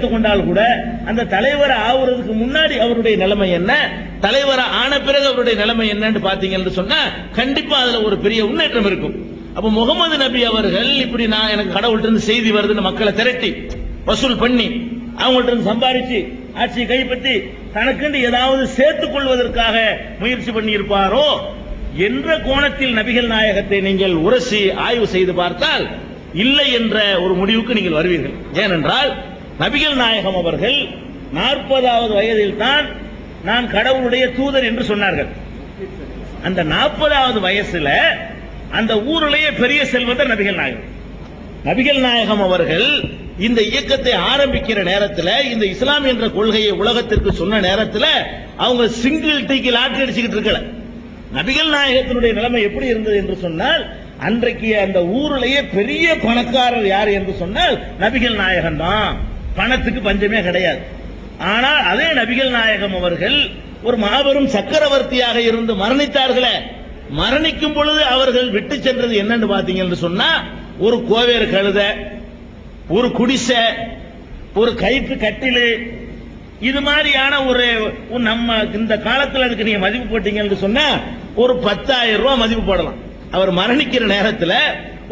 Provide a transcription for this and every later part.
எடுத்துக்கொண்டால் கூட அந்த தலைவர் ஆகுறதுக்கு முன்னாடி அவருடைய நிலைமை என்ன, தலைவர் ஆன பிறகு அவருடைய நிலைமை என்னன்னு பாத்தீங்கன்னு சொன்னா கண்டிப்பா அதுல ஒரு பெரிய முன்னேற்றம் இருக்கும். அப்ப முகமது நபி அவர்கள் இப்படி நான் எனக்கு கடவுள்கிட்ட இருந்து செய்தி வருதுன்னு மக்களை திரட்டி வசூல் பண்ணி அவங்கள்ட்ட இருந்து சம்பாரிச்சு ஆட்சியை கைப்பற்றி தனக்கென்று ஏதாவது சேர்த்துக் கொள்வதற்காக முயற்சி பண்ணி இருப்பாரோ என்ற கோணத்தில் நபிகள் நாயகத்தை நீங்கள் உரசி ஆய்வு செய்து பார்த்தால் இல்லை என்ற ஒரு முடிவுக்கு நீங்கள் வருவீர்கள். ஏனென்றால் நபிகள் நாயகம் அவர்கள் 40வது வயதில் தான் நான் கடவுளுடைய தூதர் என்று சொன்னார்கள். அந்த 40வது வயசுல அந்த ஊரிலேயே பெரிய செல்வந்தர் நபிகள் நாயகம். நபிகள் நாயகம் அவர்கள் இந்த இயக்கத்தை ஆரம்பிக்கிற நேரத்தில், இந்த இஸ்லாம் என்ற கொள்கையை உலகத்திற்கு சொன்ன நேரத்தில் அவங்க சிங்கிள் டீக்கு லாட்டரி அடிச்சுக்கிட்டு இருக்கல. நபிகள் நாயகத்தினுடைய நிலைமை எப்படி இருந்தது என்று சொன்னால், அன்றைக்கு அந்த ஊரிலேயே பெரிய பணக்காரர் யார் என்று சொன்னால் நபிகள் நாயகம் தான். பணத்துக்கு பஞ்சமே கிடையாது. ஆனால் அதே நபிகள் நாயகம் அவர்கள் ஒரு மாபெரும் சக்கரவர்த்தியாக இருந்து மரணித்தார்களே, மரணிக்கும் பொழுது அவர்கள் விட்டு சென்றது என்னன்னு பாத்தீங்கன்னு சொன்னா, ஒரு கோவேறு கழுத, ஒரு குடிசை, ஒரு கயிற்று கட்டிலு, இது மாதிரியான ஒரு நம்ம இந்த காலத்தில் அதுக்கு நீங்க மதிப்பு போட்டீங்கன்னு சொன்னா ஒரு 10,000 ரூபாய் மதிப்பு போடலாம். அவர் மரணிக்கிற நேரத்தில்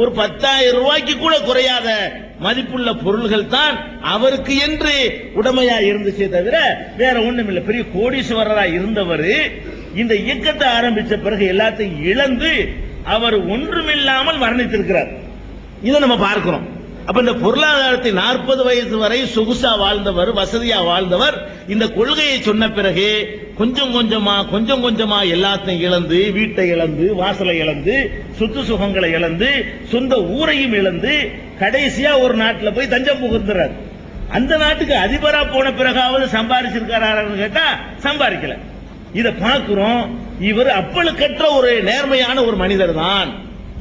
ஒரு 10,000 ரூபாய்க்கு கூட குறையாத மதிப்புள்ள பொருள்கள் தான் அவருக்கு என்று உடமையா இருந்துச்சே தவிர வேற ஒண்ணும் இல்லை. பெரிய கோடீஸ்வரரா இருந்தவர் இந்த இயக்கத்தை ஆரம்பிச்ச பிறகு எல்லாத்தையும் இழந்து அவர் ஒன்றுமில்லாமல் மரணித்திருக்கிறார். இதை நம்ம பார்க்கிறோம். அப்ப இந்த பொருளாதாரத்தை 40 வயசு வரை சொகுசா வாழ்ந்தவர், வசதியா வாழ்ந்தவர், இந்த கொள்கையை சொன்ன பிறகு கொஞ்சம் கொஞ்சமா எல்லாத்தையும் இழந்து, வீட்டை இழந்து, வாசலை இழந்து, சொத்து சுகங்களை இழந்து, சொந்த ஊரையும் இழந்து கடைசியா ஒரு நாட்டில் போய் தஞ்சம் புகுந்துறார். அந்த நாட்டுக்கு அதிபரா போன பிறகாவது சம்பாதிச்சிருக்காரான்னு கேட்டா சம்பாதிக்கல. இதை பார்க்கிறோம். இவர் அப்பழுக்கற்ற ஒரு நேர்மையான ஒரு மனிதர் தான்,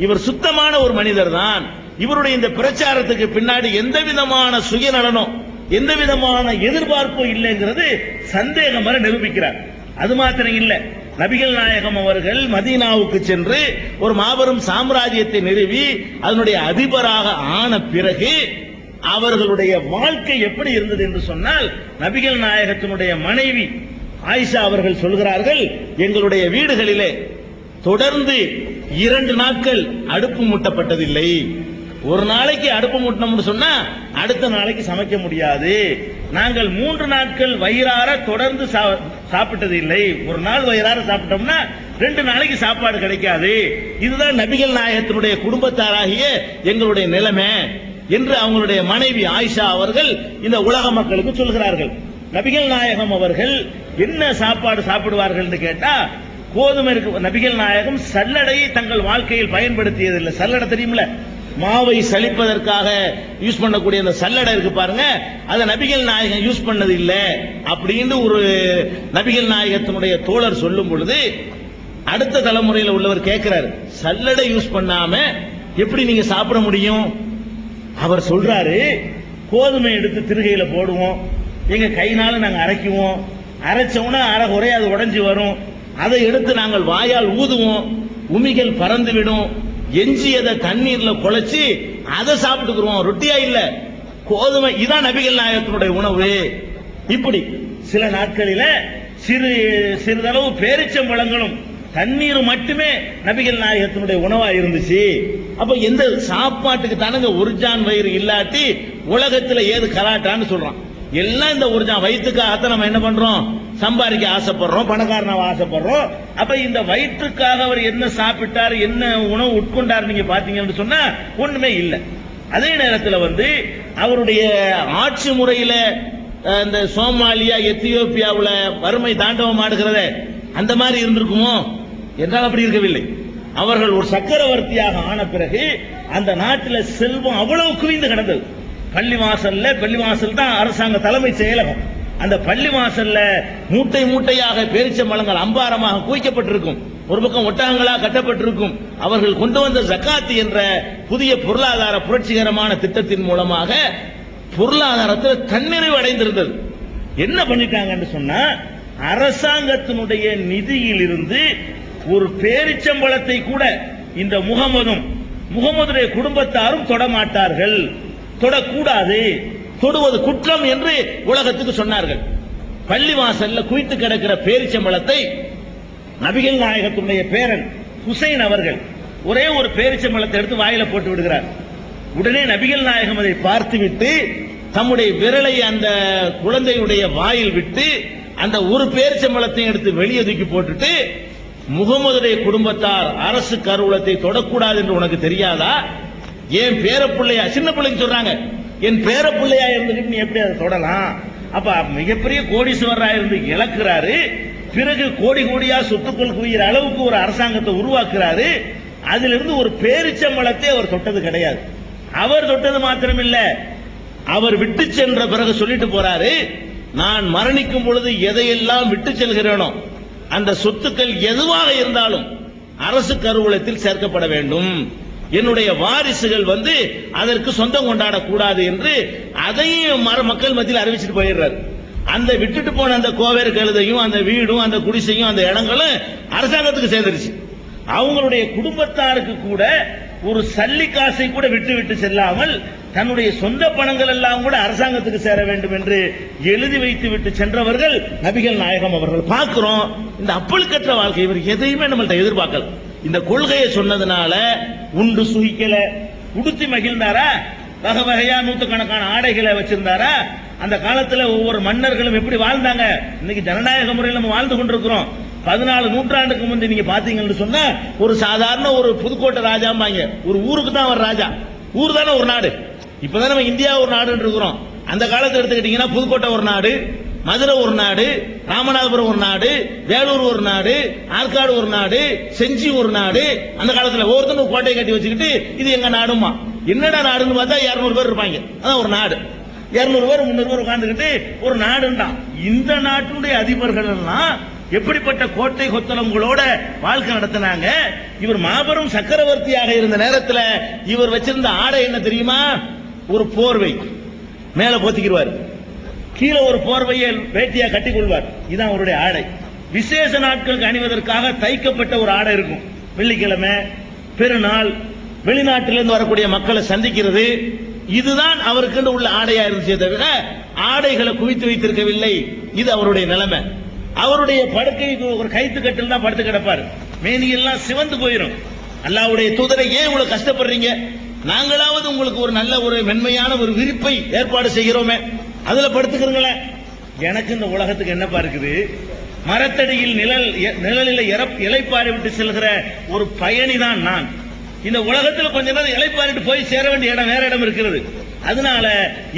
இவர் சுத்தமான ஒரு மனிதர் தான். இவருடைய இந்த பிரச்சாரத்துக்கு பின்னாடி எந்த விதமான சுயநலனும் எந்த விதமான எதிர்பார்ப்பும் இல்லைங்கிறது சந்தேகம் வரை நிரூபிக்கிறார். அது மாத்திரம் இல்ல, நபிகள் நாயகம் அவர்கள் மதீனாவுக்கு சென்று ஒரு மாபெரும் சாம்ராஜ்யத்தை நிறுவி அதனுடைய அதிபராக ஆன பிறகு அவர்களுடைய வாழ்க்கை எப்படி இருந்தது என்று சொன்னால், நபிகள் நாயகத்தினுடைய மனைவி ஆயிஷா அவர்கள் சொல்கிறார்கள், எங்களுடைய வீடுகளிலே தொடர்ந்து 2 நாட்கள் அடுப்பு மூட்டப்பட்டதில்லை. ஒரு நாளைக்கு அடுப்பு மூட்டணும்னு சொன்னா அடுத்த நாளைக்கு சமைக்க முடியாது. நாங்கள் 3 நாட்கள் வயிறார தொடர்ந்து சாப்பிட்டது இல்லை. ஒரு நாள் வயிறார சாப்பிட்டோம்னா 2 நாளைக்கு சாப்பாடு கிடைக்காது. இதுதான் நபிகள் நாயகத்தினுடைய குடும்பத்தாராகிய எங்களுடைய நிலைமை என்று அவங்களுடைய மனைவி ஆயிஷா அவர்கள் இந்த உலக மக்களுக்கு சொல்கிறார்கள். நபிகள் நாயகம் அவர்கள் என்ன சாப்பாடு சாப்பிடுவார்கள் கேட்டா, கோதுமை இருக்கு. நபிகள் நாயகம் சல்லடையை தங்கள் வாழ்க்கையில் பயன்படுத்தியதில்லை. சல்லடை தெரியுமில்ல, மாவை சலிப்பதற்காக யூஸ் பண்ணக்கூடிய அந்த சல்லடை இருக்கு பாருங்க, அதை நபிகள் நாயகம் யூஸ் பண்ணது இல்ல அப்படின்னு ஒரு நபிகள் நாயகத்தினுடைய தோழர் சொல்லும் பொழுது அடுத்த தலைமுறையில் உள்ளவர் கேட்கிறாரு, சல்லடை யூஸ் பண்ணாம எப்படி நீங்க சாப்பிட முடியும்? அவர் சொல்றாரு, கோதுமை எடுத்து திருகையில போடுவோம், எங்க கைனால நாங்க அரைக்குவோம், அரைச்சோம்னா அரை குறை அது உடைஞ்சு வரும், அதை எடுத்து நாங்கள் வாயால் ஊதுவோம், உமிகள் பறந்து விடும், எஞ்சியதை தண்ணீர்ல குழைச்சி அதை சாப்பிட்டுக்கிறோம், ரொட்டியா இல்ல கோதுமை. இதான் நபிகள் நாயகத்தினுடைய உணவு. இப்படி சில நாட்களில சிறிதளவு பேரிச்சம்பழங்களும் தண்ணீர் மட்டுமே நபிகள் நாயகத்தினுடைய உணவா இருந்துச்சு. அப்ப எந்த சாப்பாட்டுக்கு தானுங்க ஒருஜான் வயிறு இல்லாட்டி உலகத்துல ஏது கலாட்டான்னு சொல்றான். எல்லாம் இந்த ஒருஜான் வயிற்றுக்காகத்தான் நம்ம என்ன பண்றோம், சம்பாதிக்க ஆசைப்படுறோம், பணக்காரனாக ஆசைப்படுறோம். அப்ப இந்த வயிற்றுக்காக அவர் என்ன சாப்பிட்டார், என்ன உணவு உட்கொண்டார் நீங்க பாத்தீங்கன்னு சொன்னா ஒண்ணுமே இல்லை. அதே நேரத்தில் அவருடைய ஆட்சி முறையில இந்த சோமாலியா, எத்தியோப்பியாவுல வறுமை தாண்டவம் ஆடுகிறத அந்த மாதிரி இருந்திருக்குமோ என்றால் அப்படி இருக்கவில்லை. அவர்கள் ஒரு சக்கரவர்த்தியாக ஆன பிறகு அந்த நாட்டில் செல்வம் அவ்வளவு குவிந்து கிடந்தது. பள்ளிவாசல் தான் அரசாங்க தலைமை செயலகம். அந்த பள்ளிவாசல்ல மூட்டை மூட்டையாக பேரிச்சம்பழங்கள் அம்பாரமாக குவிக்கப்பட்டிருக்கும், ஒரு பக்கம் ஒட்டகங்களாக கட்டப்பட்டிருக்கும். அவர்கள் கொண்டு வந்த ஜகாத் என்ற புதிய பொருளாதார புரட்சிகரமான திட்டத்தின் மூலமாக பொருளாதாரத்தில் தன்னிறைவு அடைந்திருந்தது. என்ன பண்ணிட்டாங்கன்னு சொன்னா, அரசாங்கத்தினுடைய நிதியில் இருந்து ஒரு பேரிச்சம்பழத்தை கூட இந்த முகமதுடைய குடும்பத்தாரும் தொடமாட்டார்கள், தொடக்கூடாது. தொடுவது குற்றம் என்று உலகத்துக்கு சொன்னார்கள். பள்ளிவாசல்ல குவித்து கிடக்கிற பேரிச்சம்பழத்தை நபிகள் நாயகத்துடைய பேரன் ஹுசைன் அவர்கள் ஒரே ஒரு பேரிச்சம்பழத்தை எடுத்து வாயில போட்டு விடுகிறார். உடனே நபிகள் நாயகம் அதை பார்த்துவிட்டு தம்முடைய விரலை அந்த குழந்தையுடைய வாயில் விட்டு அந்த ஒரு பேரிச்சம்பழத்தையும் எடுத்து வெளியே தூக்கி போட்டுட்டு, முகமதுடைய குடும்பத்தார் அரசு கருவூலத்தை தொடக்கூடாது என்று உனக்கு தெரியாதா? என் பேரப்பிள்ளையா, சின்ன பிள்ளைங்க சொல்றாங்க, என் பேரப்பிள்ளையா இருந்துட்டு நீ எப்படி அதை தொடலாம்? அப்ப மிகப்பெரிய கோடீஸ்வரரா இருந்து இழக்கிறாரு, பிறகு கோடி கோடியா சொத்துக்கள் குவிகிற அளவுக்கு ஒரு அரசாங்கத்தை உருவாக்குறாரு. அதிலிருந்து ஒரு பேரிச்சம்பழத்தை அவர் தொட்டது கிடையாது. அவர் தொட்டது மாத்திரமில்ல, அவர் விட்டு சென்ற பிறகு சொல்லிட்டு போறாரு, நான் மரணிக்கும் பொழுது எதையெல்லாம் விட்டு செல்கிறேனோ அந்த சொத்துக்கள் எதுவாக இருந்தாலும் அரசு கருவூலத்தில் சேர்க்கப்பட வேண்டும், என்னுடைய வாரிசுகள் அதற்கு சொந்தம் கொண்டாடக்கூடாது என்று அதையும் மக்கள் மத்தியில் அறிவிச்சுட்டு போயிடுறாரு. அந்த விட்டுட்டு போன அந்த கோவேறு கழுதையும் அந்த வீடும் அந்த குடிசையும் அந்த இடங்களும் அரசாங்கத்துக்கு சேர்ந்துருச்சு. அவங்களுடைய குடும்பத்தாருக்கு கூட ஒரு சல்லி காசை கூட விட்டு செல்லாமல் தன்னுடைய சொந்த பணங்கள் எல்லாம் கூட அரசாங்கத்துக்கு சேர வேண்டும் என்று எழுதி வைத்து விட்டு சென்றவர்கள் நபிகள் நாயகம் அவர்கள். பார்க்கிறோம் இந்த அப்பழுக்கற்ற வாழ்க்கை, இவர் எதையுமே நம்மள்ட்ட எதிர்பார்க்கல. இந்த கொள்கையை சொன்னதுனால உண்டு சுகிக்கல, உடுத்தி மகிழ்ந்தாரா, வகை வகையா நூற்றுக்கணக்கான ஆடைகளை வச்சிருந்தாரா? அந்த காலத்துல ஒவ்வொரு மன்னர்களும் எப்படி வாழ்ந்தாங்க? இன்னைக்கு ஜனநாயக முறையில் நம்ம வாழ்ந்து கொண்டிருக்கிறோம். 14 நூற்றாண்டுக்கு முந்தைய நீங்க பாத்தீங்கன்னு சொன்னா ஒரு சாதாரண ஒரு புதுக்கோட்டை ராஜாம்பாங்க, ஒரு ஊருக்கு தான் அவர் ராஜா. ஊர் தானே ஒரு நாடு. இப்பதான் நம்ம இந்தியா ஒரு நாடு இருக்கிறோம். அந்த காலத்தை எடுத்துக்கிட்டீங்கன்னா புதுக்கோட்டை ஒரு நாடு, மதுரை ஒரு நாடு, ராமநாதபுரம் ஒரு நாடு, வேலூர் ஒரு நாடு, ஆற்காடு ஒரு நாடு, செஞ்சி ஒரு நாடு. அந்த காலத்துல ஒவ்வொருத்தரும் ஒரு கோட்டையை கட்டி வச்சுக்கிட்டு இது எங்க நாடுமா, என்னடா நாடுன்னு பார்த்தா 200 பேர் இருப்பாங்க. அதான் ஒரு நாடு. 200 பேர் 300 பேர் உட்கார்ந்துக்கிட்டு ஒரு நாடுதான். இந்த நாட்டுடைய அதிபர்கள் எல்லாம் எப்படிப்பட்ட கோட்டை கொத்தளங்களோட வாழ்க்கை நடத்தினாங்க. இவர் மாபெரும் சக்கரவர்த்தியாக இருந்த நேரத்தில் இவர் வச்சிருந்த ஆடை என்ன தெரியுமா? ஒரு போர்வை மேல போத்திக்கிடுவார், கீழே ஒரு போர்வையை வேட்டியா கட்டிக் கொள்வார். இதுதான் அவருடைய ஆடை. விசேஷ நாட்களுக்கு அணிவதற்காக தைக்கப்பட்ட ஒரு ஆடை இருக்கும். வெள்ளிக்கிழமை, பெருநாள், வெளிநாட்டிலிருந்து வரக்கூடிய மக்களை சந்திக்கிறது, இதுதான் அவருக்கு உள்ள ஆடையா இருந்துச்சே தவிர ஆடைகளை குவித்து வைத்திருக்கவில்லை. இது அவருடைய நிலைமை. அவருடைய படுக்கை ஒரு கைத்து கட்டில் தான் படுத்து கிடப்பார். மேனியெல்லாம் சிவந்து போயிடும். அல்லாஹ்வுடைய தூதரை ஏன் இவ்வளவு கஷ்டப்படுறீங்க? நாங்களாவது உங்களுக்கு ஒரு நல்ல ஒரு மென்மையான ஒரு விரிப்பை ஏற்பாடு செய்கிறோமே, அதுல படுத்துக்கிறீங்களேன். எனக்கு இந்த உலகத்துக்கு என்னப்பா இருக்குது? மரத்தடியில் நிழலில் இலைப்பாரி விட்டு செல்கிற ஒரு பயணிதான் நான். இந்த உலகத்தில் கொஞ்ச நேரம் இலைப்பாரிட்டு போய் சேர வேண்டிய இடம் வேற இடம் இருக்கிறது. அதனால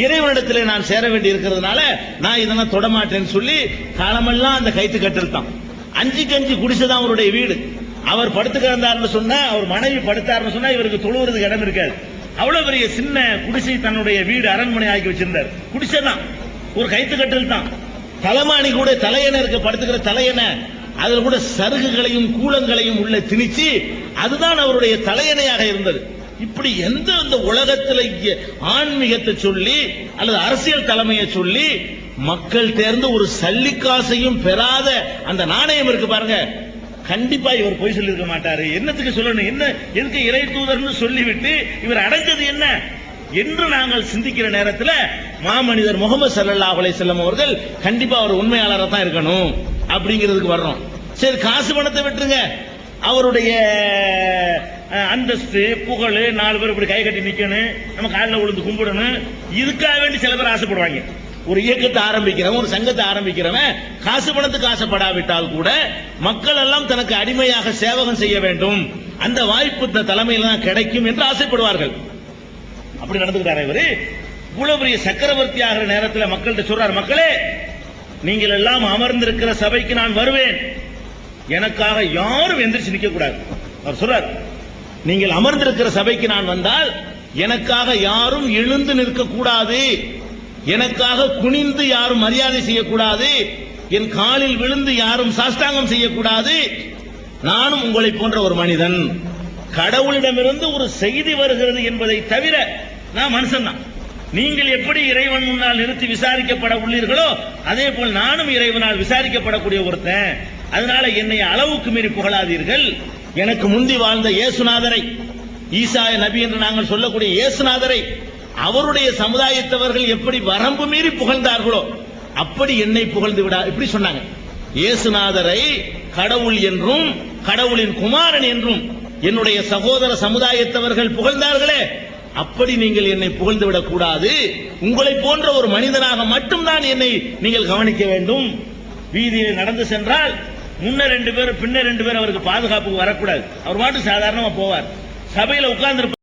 இறைவனிடத்தில் நான் சேர வேண்டி இருக்கிறதுனால நான் இதெல்லாம் தொடமாட்டேன்னு சொல்லி காலமெல்லாம் அந்த கைத்து கட்டில் தான். 5 குடிசைதான் அவருடைய வீடு. அவர் படுத்து கிடந்தார்னு சொன்னா, அவர் மனைவி படுத்தார்னு சொன்னா இவருக்கு தொழுவதுக்கு இடம் இருக்காது. அவ்வளவு பெரிய சின்ன குடிசை தன்னுடைய வீடு அரண்மனை ஆக்கி வச்சிருந்தார். குடிசை தான், ஒரு கைத்து கட்டில் தான். தலைமானி கூட தலையணை இருக்கு, படுத்துக்கிற தலையணை, அதுல கூட சருகுகளையும் கூலங்களையும் உள்ள திணிச்சு அதுதான் அவருடைய தலையணையாக இருந்தது. இப்படி எந்த இந்த உலகத்தில் ஆன்மீகத்தை சொல்லி அல்லது அரசியல் தலைமையை சொல்லி மக்கள் தேர்ந்து ஒரு சல்லிக்காசையும் பெறாத அந்த நாணயம் இருக்கு பாருங்க, கண்டிப்பா இவர் போய் சொல்லி இருக்க மாட்டாரு. என்னத்துக்கு சொல்லணும்? என்ன எதுக்கு இறை தூதர்னு சொல்லிவிட்டு இவர் அடைஞ்சது என்ன என்று நாங்கள் சிந்திக்கிற நேரத்தில் மாமனிதர் முகமது ஸல்லல்லாஹு அலைஹி வஸல்லம் அவர்கள் கண்டிப்பா அவர் உண்மையாளராக தான் இருக்கணும் அப்படிங்கிறதுக்கு வர்றோம். சரி, காசு பணத்தை விட்டுருங்க, அவருடைய அந்தஸ்து புகழ், 4 பேர் இப்படி கை கட்டி நிக்கணும், நம்ம காலில் விழுந்து கும்பிடணும், இதுக்காக வேண்டி சில பேர் ஆசைப்படுவாங்க. ஒரு இயக்கத்தை ஆரம்பிக்கிறவன், ஒரு சங்கத்தை ஆரம்பிக்கிறவன் காசு பணத்துக்கு ஆசைப்படாவிட்டால் கூட மக்கள் எல்லாம் தனக்கு அடிமையாக சேவகம் செய்ய வேண்டும், அந்த வாய்ப்பு இந்த தலைமையில் தான் கிடைக்கும் என்று ஆசைப்படுவார்கள். அப்படி நடந்துக்கிறார் இவரு. இவ்வளவு பெரிய சக்கரவர்த்தி ஆகிற நேரத்தில் மக்கள்கிட்ட சொல்றார், மக்களே நீங்கள் எல்லாம் அமர்ந்திருக்கிற சபைக்கு நான் வருவேன், எனக்காக யாரும் எந்திரிச்சு நிக்க கூடாது. அவர் சொல்றார், நீங்கள் அமர்ந்திருக்கிற சபைக்கு நான் வந்தால் எனக்காக யாரும் எழுந்து நிற்க கூடாது, எனக்காக குனிந்து யாரும் மரியாதை செய்யக்கூடாது, என் காலில் விழுந்து யாரும் சாஷ்டாங்கம் செய்யக்கூடாது. நானும் உங்களை போன்ற ஒரு மனிதன், கடவுளிடமிருந்து ஒரு செய்தி வருகிறது என்பதை தவிர நான் மனுஷன் தான். நீங்கள் எப்படி இறைவன் முன்னால் நிறுத்தி விசாரிக்கப்பட உள்ளீர்களோ அதே போல் நானும் இறைவனால் விசாரிக்கப்படக்கூடிய ஒருத்தன். அதனால என்னை அளவுக்கு மீறி புகழாதீர்கள். எனக்கு முந்தி வாழ்ந்த இயேசுநாதரை, ஈசா நபி என்று நாங்கள் சொல்லக்கூடிய இயேசுநாதரை, அவருடைய சமுதாயத்தவர்கள் எப்படி வரம்பு மீறி புகழ்ந்தார்களோ அப்படி என்னை புகழ்ந்து விடா, இப்படி சொன்னாங்க. இயேசுநாதரை கடவுள் என்றும் கடவுளின் குமாரன் என்றும் என்னுடைய சகோதர சமுதாயத்தவர்கள் புகழ்ந்தார்களே, அப்படி நீங்கள் என்னை புகழ்ந்து விடக் கூடாது. உங்களை போன்ற ஒரு மனிதனாக மட்டும்தான் என்னை நீங்கள் கவனிக்க வேண்டும். வீதியில் நடந்து சென்றால் முன்ன 2 பேர் பின்ன 2 பேர் அவருக்கு பாதுகாப்புக்கு வரக்கூடாது. அவர் பாட்டு சாதாரணமா போவார். சபையில உட்கார்ந்து